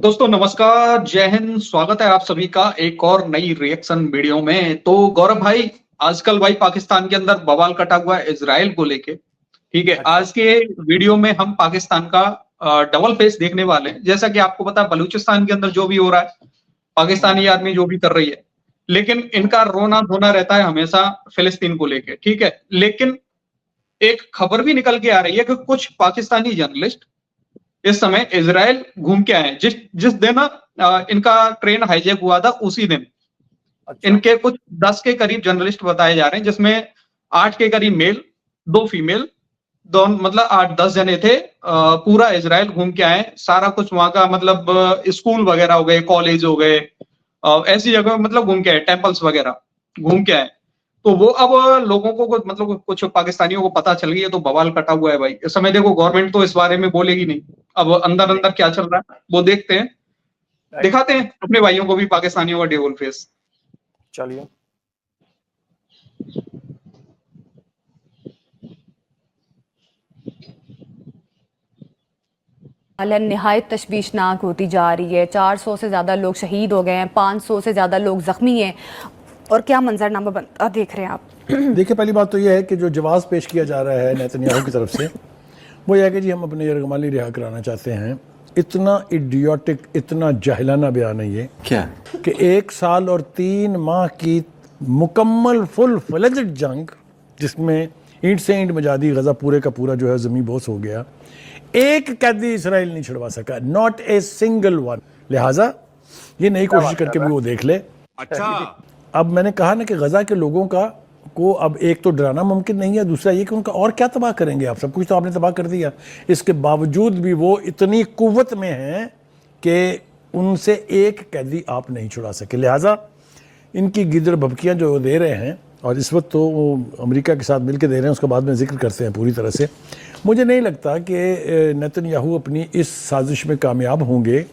दोस्तों नमस्कार, जय हिंद। स्वागत है आप सभी का एक और नई रिएक्शन वीडियो में। तो गौरव भाई, आजकल भाई पाकिस्तान के अंदर बवाल कटा हुआ है इजराइल को लेके। ठीक है, अच्छा। आज के वीडियो में हम पाकिस्तान का डबल फेस देखने वाले हैं। जैसा कि आपको पता है बलूचिस्तान के अंदर जो भी हो रहा है, पाकिस्तानी हम्म। आर्मी जो भी कर रही है, लेकिन हम्म। इनका रोना धोना रहता है हमेशा फिलिस्तीन को लेके। ठीक है, लेकिन एक खबर भी निकल के आ रही है कि कुछ पाकिस्तानी जर्नलिस्ट इस समय इजराइल घूम के आए हैं। जिस जिस दिन इनका ट्रेन हाईजैक हुआ था उसी दिन अच्छा। इनके कुछ 10 के करीब जर्नलिस्ट बताए जा रहे हैं, जिसमें 8 के करीब मेल, 2 फीमेल, दोनों मतलब 8-10 जने थे। पूरा इजराइल घूम के आए, सारा कुछ वहां का मतलब स्कूल वगैरह हो गए, कॉलेज हो गए, ऐसी जगह मतलब घूम के आए, टेम्पल्स वगैरह घूम के आए। तो वो अब लोगों को मतलब कुछ पाकिस्तानियों को पता चल गई है, तो बवाल कटा हुआ है भाई। इस समय देखो गवर्नमेंट तो इस बारे में बोलेगी नहीं, अब अंदर नहीं। अंदर क्या चल रहा है वो देखते हैं, राइट। दिखाते हैं अपने भाइयों को भी पाकिस्तानियों का डेवल फेस। चलिए। हालत निहायत तशवीशनाक होती जा रही है। 400 से ज़्यादा लोग शहीद हो गए हैं, 500 से ज़्यादा लोग ज़ख्मी हैं। और क्या मंजरनामा बनता देख रहे हैं आप। देखिए, पहली बात तो यह है कि जो जवाब पेश किया जा रहा है नेतन्याहू की तरफ से वो यह है कि जी हम अपने यरगमाली रिहा कराना चाहते हैं। इतना इडियोटिक, इतना जाहिलाना बयान है ये क्या कि 1 साल और 3 माह की मुकम्मल फुल फ्लेज्ड जंग, जिसमें ईंट से ईंट मजा दी, गजा पूरे का पूरा जो है ज़मीं बोस हो गया, एक कैदी इसराइल नहीं छुड़वा सका, नॉट ए सिंगल वन। लिहाजा ये नई कोशिश करके भी वो देख ले। अच्छा। अब मैंने कहा ना कि गजा के लोगों का को अब एक तो डराना मुमकिन नहीं है, दूसरा ये कि उनका और क्या तबाह करेंगे आप। सब कुछ तो आपने तबाह कर दिया, इसके बावजूद भी वो इतनी कुव्वत में हैं कि उनसे एक कैदी आप नहीं छुड़ा सके। लिहाजा इनकी गिदड़ भभकियाँ जो दे रहे हैं, और इस वक्त तो वो अमेरिका के साथ मिलकर दे रहे हैं, उसका बाद में जिक्र करते हैं पूरी तरह से। मुझे नहीं लगता कि नेतन्याहू अपनी इस साजिश में कामयाब होंगे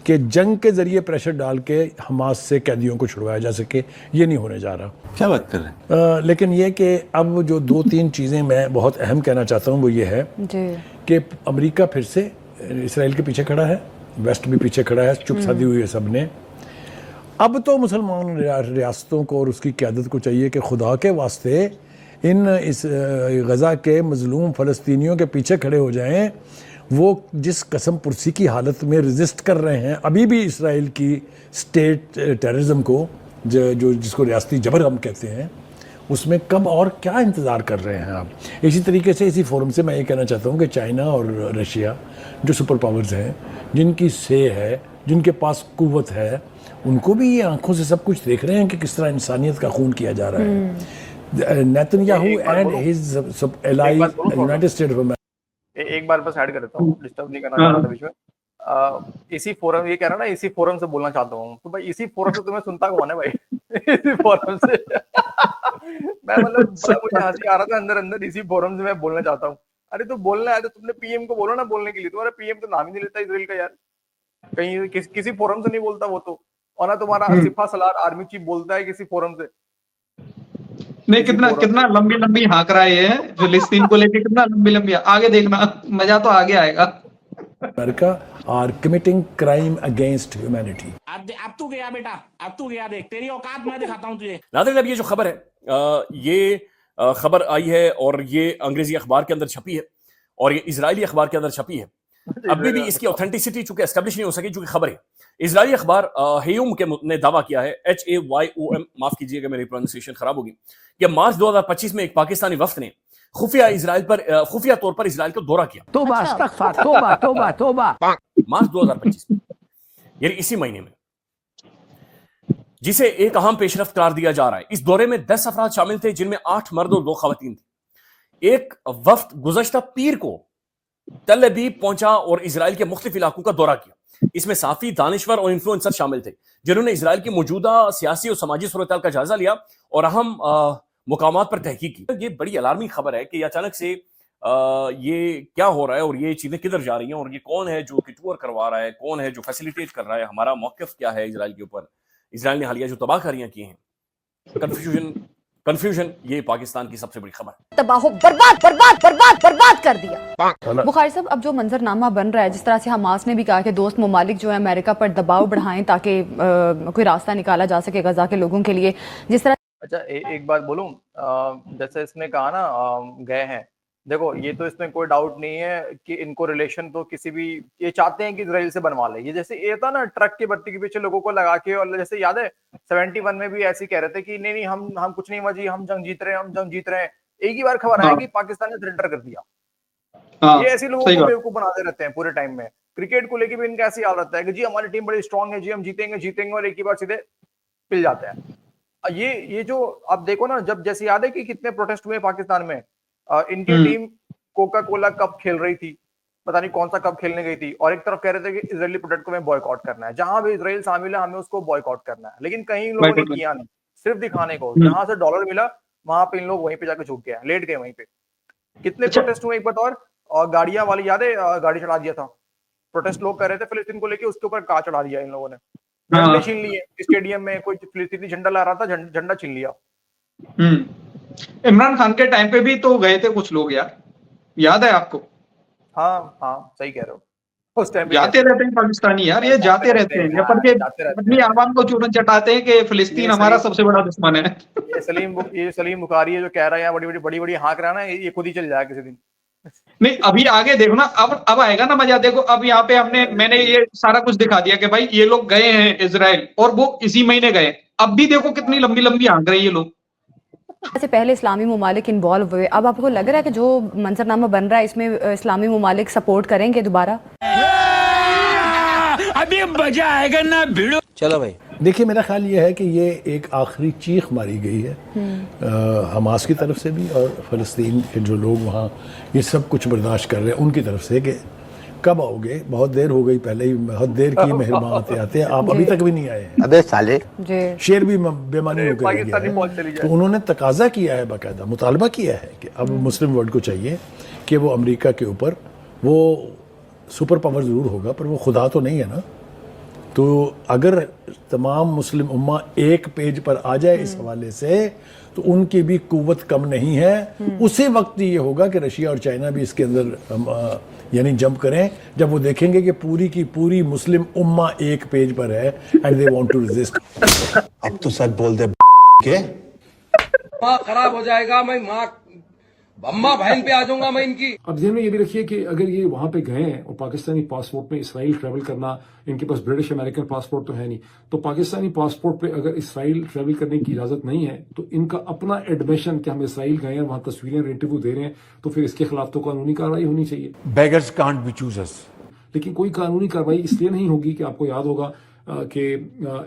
कि जंग के जरिए प्रेशर डाल के हमास से कैदियों को छुड़वाया जा सके। ये नहीं होने जा रहा। क्या बात कर रहे हैं? लेकिन ये कि अब जो 2-3 चीज़ें मैं बहुत अहम कहना चाहता हूँ वो ये है कि अमेरिका फिर से इसराइल के पीछे खड़ा है, वेस्ट भी पीछे खड़ा है, चुप साधी हुई है सब ने। अब तो मुसलमान रियासतों को और उसकी क़यादत को चाहिए कि खुदा के वास्ते इस गज़ा के मजलूम फ़लस्तीनियों के पीछे खड़े हो जाएं। वो जिस कसम पुरसी की हालत में रेजिस्ट कर रहे हैं अभी भी इसराइल की स्टेट टेररिज्म को, जो जिसको रियासती जबर हम कहते हैं, उसमें कब और क्या इंतज़ार कर रहे हैं आप। इसी तरीके से इसी फोरम से मैं ये कहना चाहता हूँ कि चाइना और रशिया जो सुपर पावर्स हैं, जिनकी से है, जिनके पास कुव्वत है, उनको भी ये आंखों से सब कुछ देख रहे हैं कि किस तरह इंसानियत का खून किया जा रहा है। Netanyahu and his allies United states of एक बार बस ऐड कर देता हूँ, डिस्टर्ब नहीं करना चाहता था बीच में। इसी फोरम, ये कह रहा ना, इसी फोरम से बोलना चाहता हूँ। तो भाई इसी फोरम से तुम्हें सुनता कौन है भाई? इसी फोरम से मैं मतलब बड़ा मुझे हंसी आ रहा था अंदर अंदर। इसी फोरम से मैं बोलना चाहता हूँ। अरे तो बोलना है तो तुमने पीएम को बोलो ना बोलने के लिए। तुम्हारा पीएम तो नाम ही नहीं लेता इसराइल का यार, कहीं किसी फोरम से नहीं बोलता वो तो। और ना तुम्हारा सिपा सलार आर्मी चीफ बोलता है किसी फोरम से। नहीं, कितना कितना लंबी लंबी हाँक रहा है ये फिलिस्तीन को लेके, कितना लंबी लंबी। आगे देखना, मजा तो आगे आएगा। America are committing crime against humanity. अब तू गया बेटा, अब तू गया, देख तेरी औकात मैं दिखाता हूं तुझे। नाज़रीन, अब ये जो खबर है, ये खबर आई है और ये अंग्रेजी अखबार के अंदर छपी है और ये इजरायली अखबार के अंदर छपी है। अभी भी इसकी ऑथेंटिसिटी चूंकि एस्टेब्लिश नहीं हो सकी, चूंकि खबर है। इजरायली अखबार हेयूम के ने दावा किया है, HAYOM, माफ कीजिएगा मेरी प्रोनाउंसिएशन खराब होगी, कि मार्च 2025 में एक पाकिस्तानी वफ्द ने खुफिया तौर पर इजराइल को दौरा किया। तौबा अस्तगफार, तौबा तौबा तौबा। मार्च 2025 में, यानी इसी महीने में, जिसे एक अहम पेशरफ्त करार दिया जा रहा है। इस दौरे में 10 अफराद शामिल थे, जिनमें 8 मर्द और 2 खवातीन थी। एक वफ्द गुज़श्ता पीर को तल अबीब पहुंचा और इजराइल के मुख्तलिफ इलाकों का दौरा किया। इसमें साफी, दानिश्वर और इन्फ्लुएंसर शामिल थे, जिन्होंने इजराइल की मौजूदा सियासी और समाजी सूरत का जायजा लिया और अहम मुकामात पर तहकीक की। ये बड़ी अलार्मिंग खबर है कि अचानक से ये क्या हो रहा है और ये चीजें किधर जा रही हैं, और ये कौन है जो कि टूर करवा रहा है, कौन है जो फैसिलिटेट कर रहा है, हमारा मौक़िफ़ क्या है इजराइल के ऊपर। इजराइल ने हालिया जो तबाहकारियां की हैं, कंफ्यूजन, ये पाकिस्तान की सबसे बड़ी खबर है। तबाह बर्बाद बर्बाद बर्बाद बर्बाद कर दिया। बुखारी साहब, अब जो मंजरनामा बन रहा है, जिस तरह से हमास ने भी कहा कि दोस्त ममालिक जो है अमेरिका पर दबाव बढ़ाएं ताकि कोई रास्ता निकाला जा सके गजा के लोगों के लिए, जिस तरह अच्छा एक बात बोलूं, जैसे इसने कहा ना गए हैं, देखो ये तो इसमें कोई डाउट नहीं है कि इनको रिलेशन तो किसी भी, ये चाहते हैं कि इजराइल से बनवा ले। ये जैसे ये था ना ट्रक की बत्ती के पीछे लोगों को लगा के, और जैसे याद है 71 में भी ऐसे कह रहे थे कि नहीं नहीं हम कुछ नहीं मजी, हम जंग जीत रहे हैं, हम जंग जीत रहे हैं। एक ही बार खबर आया कि पाकिस्तान ने सरेंडर कर दिया। ये ऐसे लोगों को बेवकूफ बनाते रहते हैं पूरे टाइम में। क्रिकेट को लेके भी इनका ऐसी हाल रहता है कि जी हमारी टीम बड़ी स्ट्रांग है, जी हम जीतेंगे जीतेंगे, और एक ही बार सीधे पिल जाते हैं। ये जो आप देखो ना, जब जैसे याद है कि कितने प्रोटेस्ट हुए पाकिस्तान में, इनकी टीम कोका कोला कप खेल रही थी, पता नहीं कौन सा कप खेलने गई थी, और एक तरफ कह रहे थे कि इजरायली प्रोडक्ट को हमें बॉयकॉट करना है, जहां भी इजराइल शामिल है हमें उसको बॉयकॉट करना है। लेकिन कहीं लोगों ने किया नहीं, सिर्फ दिखाने को, जहां से डॉलर मिला वहां पे इन लोग वहीं पे जाके झुक गए, लेट गए वहीं पे। कितने प्रोटेस्ट हुए एक बात, और गाड़ियां वाली याद है, गाड़ी चढ़ा दिया था, प्रोटेस्ट लोग कर रहे थे फिलिस्तीन को लेके, उसके ऊपर कार चढ़ा दिया इन लोगों ने, झंडे छीन लिए स्टेडियम में, कोई फिलिस्तीनी झंडा ला रहा था, झंडा छीन लिया। इमरान खान के टाइम पे भी तो गए थे कुछ लोग यार, याद है आपको? हाँ सही कह रहे हो, उस टाइम जाते रहते हैं पाकिस्तानी यार, ये जाते रहते हैं अपनी आवाम को चूरन चटाते हैं कि फिलिस्तीन हमारा सबसे बड़ा दुश्मन है। ये सलीम बुखारी है जो कह रहा है बड़ी बड़ी हाँक रहा है ना, ये खुद ही चल जाएगा किसी दिन। नहीं अभी आगे देखो ना, अब आएगा ना मजा। देखो अब यहाँ पे मैंने ये सारा कुछ दिखा दिया कि भाई ये लोग गए हैं इजराइल, और वो इसी महीने गए। अब भी देखो कितनी लंबी लंबी हाँक रहे हैं ये लोग। से पहले इस्लामी ममालिक इन्वॉल्व हुए, अब आपको लग रहा है कि जो मंजरनामा बन रहा है इसमें इस्लामी ममालिक सपोर्ट करेंगे दोबारा? अभी मजा आएगा ना भिड़ो। चलो भाई, देखिए मेरा ख्याल ये है कि ये एक आखिरी चीख मारी गई है हमास की तरफ से भी, और फ़लस्तीन के जो लोग वहाँ ये सब कुछ बर्दाश्त कर रहे हैं उनकी तरफ से, कि कब आओगे, बहुत देर हो गई, पहले ही बहुत देर की मेहरबान आते आते आप अभी तक भी नहीं आए हैं। अबे साले, शेर भी बेमानी होकर रह गया है। तो उन्होंने तकाजा किया है, बाकायदा मुतालबा किया है कि अब मुस्लिम वर्ल्ड को चाहिए कि वो अमेरिका के ऊपर, वो सुपर पावर ज़रूर होगा पर वो खुदा तो नहीं है ना। तो अगर तमाम मुस्लिम उम्मा एक पेज पर आ जाए इस हवाले से, तो उनकी भी कुव्वत कम नहीं है। उसी वक्त ये होगा कि रशिया और चाइना भी इसके अंदर यानी जंप करें, जब वो देखेंगे कि पूरी की पूरी मुस्लिम उम्मा एक पेज पर है and they want to resist. अब तो सच बोल दे के माँ खराब हो जाएगा, मैं माँ अम्मा बहन पे आ जाऊंगा मैं इनकी। अब ध्यान में ये भी रखिए कि अगर ये वहां पे गए हैं और पाकिस्तानी पासपोर्ट में इसराइल ट्रैवल करना, इनके पास ब्रिटिश अमेरिकन पासपोर्ट तो है नहीं, तो पाकिस्तानी पासपोर्ट पे अगर इसराइल ट्रैवल करने की इजाजत नहीं है, तो इनका अपना एडमिशन कि हम इसराइल गए हैं, वहां तस्वीरें इंटरव्यू दे रहे हैं, तो फिर इसके खिलाफ तो कानूनी कार्रवाई होनी चाहिए। Beggars can't be choosers. लेकिन कोई कानूनी कार्रवाई इसलिए नहीं होगी कि आपको याद होगा कि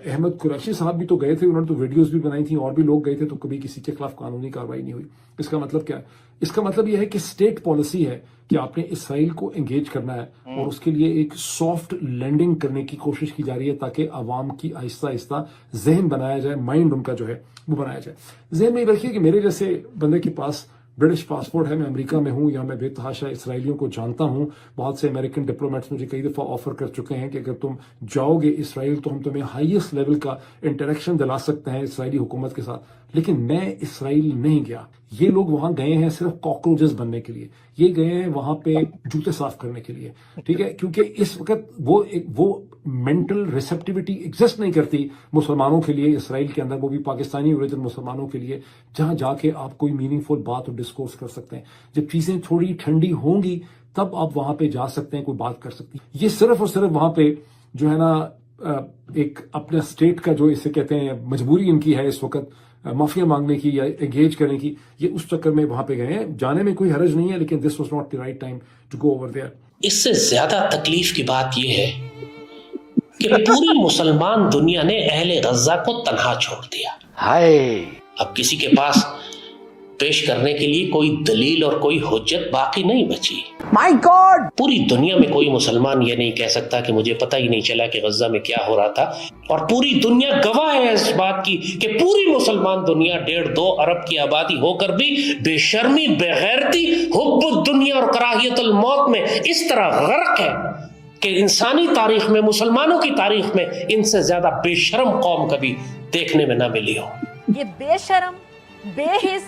अहमद कुरैशी साहब भी तो गए थे, उन्होंने तो वीडियोस भी बनाई थी, और भी लोग गए थे, तो कभी किसी के खिलाफ कानूनी कार्रवाई नहीं हुई। इसका मतलब क्या है? इसका मतलब यह है कि स्टेट पॉलिसी है कि आपने इसराइल को एंगेज करना है, और उसके लिए एक सॉफ्ट लैंडिंग करने की कोशिश की जा रही है, ताकि आवाम की आहिस्ता आहिस्ता जहन बनाया जाए, माइंड उनका जो है वो बनाया जाए। जहन में रखिए कि मेरे जैसे बंदे के पास ब्रिटिश पासपोर्ट है, मैं अमेरिका में हूं, या मैं बेतहाशा इसराइलियों को जानता हूं। बहुत से अमेरिकन डिप्लोमेट्स मुझे कई दफा ऑफर कर चुके हैं कि अगर तुम जाओगे इसराइल तो हम तुम्हें हाईएस्ट लेवल का इंटरेक्शन दिला सकते हैं इसराइली हुकूमत के साथ। लेकिन मैं इसराइल नहीं गया। ये लोग वहां गए हैं सिर्फ कॉकरोचेस बनने के लिए, ये गए हैं वहां पे जूते साफ करने के लिए, ठीक है? क्योंकि इस वक्त वो मेंटल रिसेप्टिविटी एग्जिस्ट नहीं करती मुसलमानों के लिए इसराइल के अंदर, वो भी पाकिस्तानी ओरिजिन मुसलमानों के लिए, जहां जाके आप कोई मीनिंगफुल बात और डिस्कोर्स कर सकते हैं। जब चीजें थोड़ी ठंडी होंगी तब आप वहां पे जा सकते हैं, कोई बात कर सकते हैं। ये सिर्फ और सिर्फ वहां पे जो है ना एक अपने स्टेट का जो इसे कहते हैं मजबूरी इनकी है इस वक्त माफिया मांगने की या एंगेज करने की, ये उस चक्कर में वहां पे गए हैं। जाने में कोई हरज नहीं है, लेकिन this was not the right time to go over there. इससे ज्यादा तकलीफ की बात यह है कि पूरी मुसलमान दुनिया ने अहले गज़ा को तन्हा छोड़ दिया। हाय, अब किसी के पास पेश करने के लिए कोई दलील और कोई हुज्जत बाकी नहीं बची। माय गॉड, पूरी दुनिया में कोई मुसलमान ये नहीं कह सकता कि मुझे पता ही नहीं चला कि गज़ा में क्या हो रहा था, और पूरी दुनिया गवाह है इस बात की कि पूरी मुसलमान दुनिया 1.5-2 अरब की आबादी होकर भी बेशर्मी, बेगैरती, हुब्बुद दुनिया और कराहियतुल मौत में इस तरह गर्क है कि इंसानी तारीख में, मुसलमानों की तारीख में इनसे ज्यादा बेशर्म कौम कभी देखने में ना मिली हो। ये बेशर्म, बेहिस।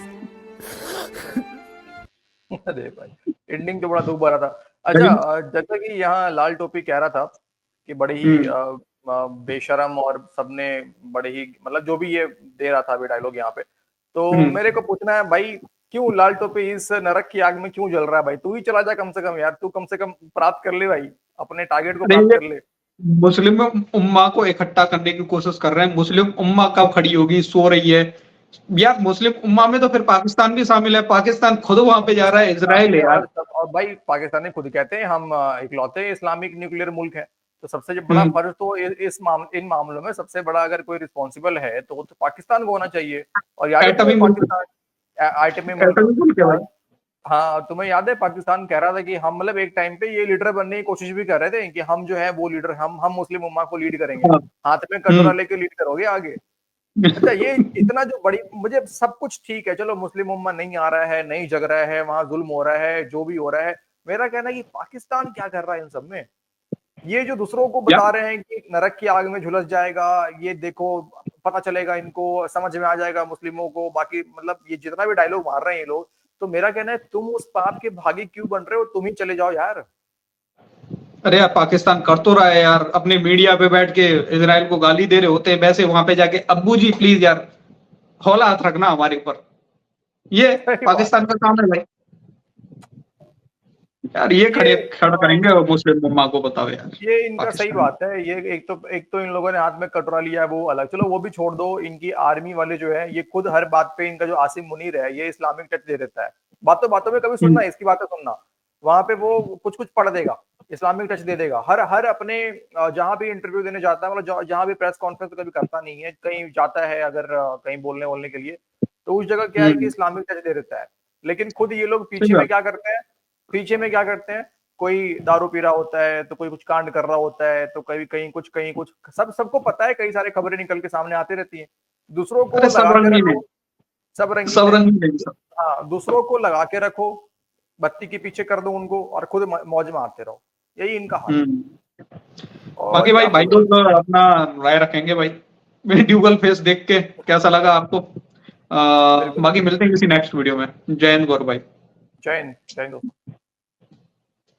अरे भाई एंडिंग तो बड़ा दुख भरा था। अच्छा जैसा कि यहाँ लाल टोपी कह रहा था कि बड़े ही बेशरम और सबने बड़े ही मतलब जो भी ये दे रहा था अभी डायलॉग यहाँ पे, तो मेरे को पूछना है भाई क्यों लाल टोपी इस नरक की आग में क्यों जल रहा है भाई? तू ही चला जा कम से कम यार, तू कम से कम प्राप्त कर ले भाई, अपने टारगेट को प्राप्त कर ले। मुस्लिम उम्मा को इकट्ठा करने की कोशिश कर रहे हैं। मुस्लिम उम्मा कब खड़ी होगी, सो रही है यार। मुस्लिम उम्मा में तो फिर पाकिस्तान भी शामिल है। पाकिस्तान खुद वहां पे जा रहा है, इजराइल है यार। और भाई पाकिस्तानी खुद कहते हैं हम इकलौते इस्लामिक न्यूक्लियर मुल्क है, तो सबसे बड़ा फर्ज तो इन मामलों में सबसे बड़ा अगर कोई रिस्पॉन्सिबल है तो पाकिस्तान को होना चाहिए। और याद है पाकिस्तान आइटमी मुल्क है। हाँ तुम्हें याद है पाकिस्तान कह रहा था कि हम मतलब एक टाइम पे ये लीडर बनने की कोशिश भी कर रहे थे कि हम जो है वो लीडर हम मुस्लिम उम्मा को लीड करेंगे, हाथ में कटोरा लेके लीड करोगे आगे। अच्छा ये इतना जो बड़ी, मुझे सब कुछ ठीक है, चलो मुस्लिम उम्मा नहीं आ रहा है, नहीं जग रहा है, वहां जुल्म हो रहा है, जो भी हो रहा है, मेरा कहना है कि पाकिस्तान क्या कर रहा है इन सब में? ये जो दूसरों को बता रहे हैं कि नरक की आग में झुलस जाएगा, ये देखो पता चलेगा इनको, समझ में आ जाएगा मुस्लिमों को, बाकी मतलब ये जितना भी डायलॉग मार रहे हैं ये लोग, तो मेरा कहना है तुम उस पाप के भागी क्यों बन रहे हो? तुम ही चले जाओ यार। अरे यार पाकिस्तान कर तो रहा है यार, अपने मीडिया पे बैठ के इजराइल को गाली दे रहे होते हैं, वैसे वहां पे जाके अब्बू जी प्लीज यार हौला हाथ रखना हमारे ऊपर, ये पाकिस्तान का काम है भाई यार। ये खड़ा करेंगे और मुस्लिम उम्मा को, बताओ यार। ये इनका सही बात है। ये एक तो इन लोगों ने हाथ में कटोरा लिया है वो अलग, चलो वो भी छोड़ दो। इनकी आर्मी वाले जो है ये खुद हर बात पे, इनका जो आसिम मुनीर है ये इस्लामिक टच दे देता है, बातों बातों में कभी सुनना इसकी बातें सुनना, वहां पे वो कुछ कुछ पढ़ देगा, इस्लामिक टच दे देगा। हर अपने जहां भी इंटरव्यू देने जाता है, मतलब जहां भी प्रेस कॉन्फ्रेंस कभी करता नहीं है, कहीं जाता है अगर कहीं बोलने के लिए, तो उस जगह क्या है कि इस्लामिक टच दे देता है। लेकिन खुद ये लोग पीछे में क्या करते हैं, कोई दारू पी रहा होता है तो कोई कुछ कांड कर रहा होता है, तो कहीं कुछ सबको पता है, कई सारे खबरें निकल के सामने आती रहती हैं। दूसरों को सब रंगीन, हाँ दूसरों को लगा के रखो, बत्ती के पीछे कर दो उनको और खुद मौज मारते रहो, यही इनका हाल है। बाकी भाई तो अपना राय रखेंगे भाई ड्यूगल फेस देख के कैसा लगा आपको। बाकी मिलते हैं किसी नेक्स्ट वीडियो में। जय हिंद गौरव भाई। जय हिंद।